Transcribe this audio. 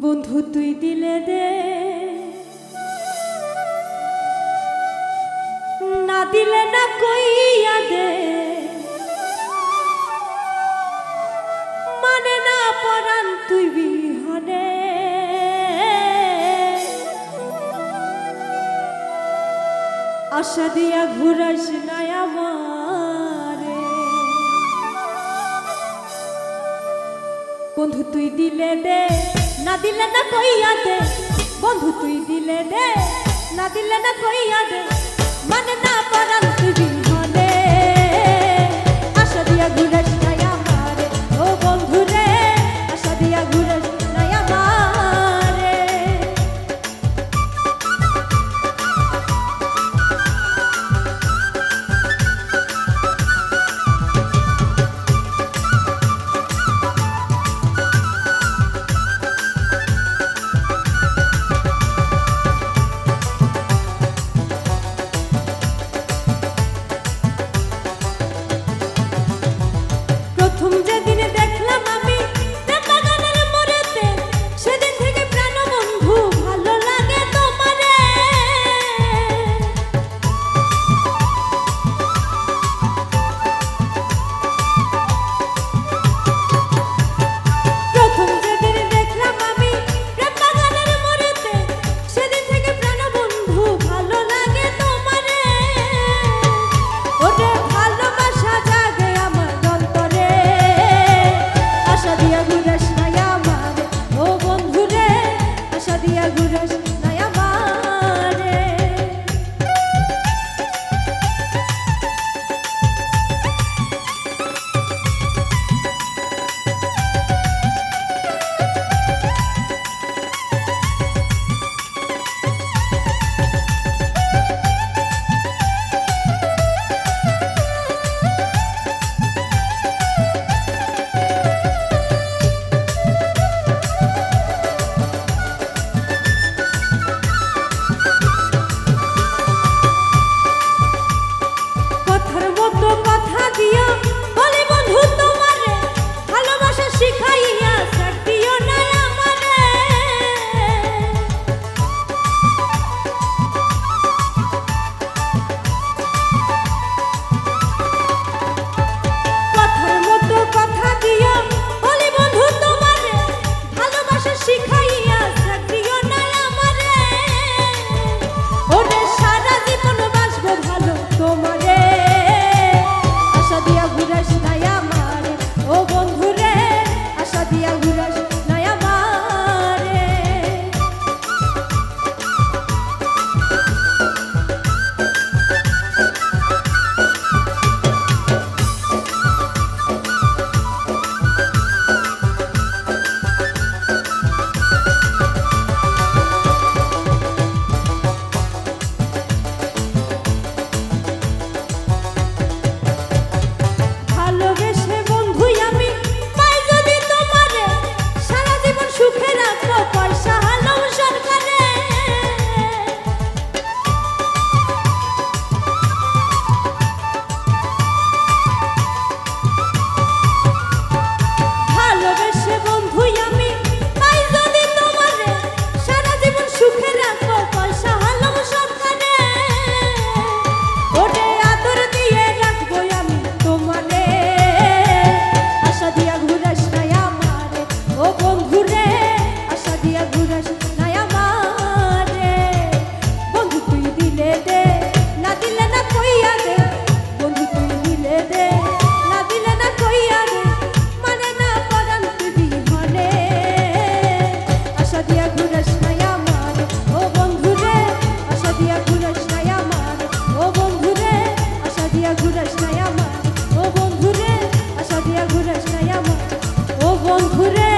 বন্ধু তুই দিলে দে, না দিলে না কইয়া দে, মানে না পরাণ তুই বিহনে। আশা দিয়া ঘুরাইস না আমারে, বন্ধু তুই দিলে দে, না দিলে না কইয়া দে। বন্ধু তুই দিলে দে, না দিলে না কইয়া দে, মানে না পরাণ তুই বিহনে। আশা দিয়া ঘুরাইস না আমারে, ও বন্ধু রে, আশা দিয়া ঘুরাইস না আমারে। প্রথম যেদিন দেখলাম আমি বাগানের মোড়েতে, সেদিন থেকে প্রাণ বন্ধু ভালো লাগে তোমারে। প্রথম যেদিন দেখলাম আমি বাগানের মোড়েতে, সেদিন থেকে প্রাণ বন্ধু ভালো লাগে তোমারে। ওরে ভালোবাসা জাগে আমার অন্তরে, আশা দিয়া ঘুরাস না আমারে, ও বন্ধু রে, আশা দিয়া ঘুরাস না আমারে। কথার মতো কথা দিয়া বলি বন্ধু তোমারে, ভালোবাসা শিখাইয়া ছাড় দিও না আমারে। কথার মতো কথা দিয়া বলি বন্ধু তোমারে, ভালোবাসা শিখাইয়া ছাড় দিও না আমারে। ওরে সারা জীবন বাসবো ভালো তোমারে, আশা দিয়া ঘুরাস না আমারে, ও বন্ধু রে, আশা দিয়া ঘুরাস না আমারে। ভালোবেসে বন্ধু আমি পাই যদি তোমারে, সারা জীবন সুখে রাখবো পয়সা হালো সরকারে। ভালোবেসে বন্ধু আমি পাই যদি তোমারে, সারা জীবন সুখে রাখবো পয়সা হালো সরকারে। ওরে আদর দিয়ে রাখবো আমি তোমারে, আশা দিয়া ঘুরাস না আমারে, ও বন্ধু রে, আশা দিয়া ঘুরাস না আমারে। বন্ধু তুই দিলে দে, না দিলে না কইয়া দে। বন্ধু তুই দিলে দে, না দিলে না কইয়া দে, মানে না পরাণ তুই বিহনে। আশা দিয়া ঘুরাস না আমারে, ও বন্ধু রে, আশা দিয়া ঘুরাস না আমারে, ও বন্ধু রে, আশা দিয়া ঘুরাস না আমারে, ও বন্ধু রে, আশা দিয়া ঘুরাস না আমারে, ও বন্ধু রে।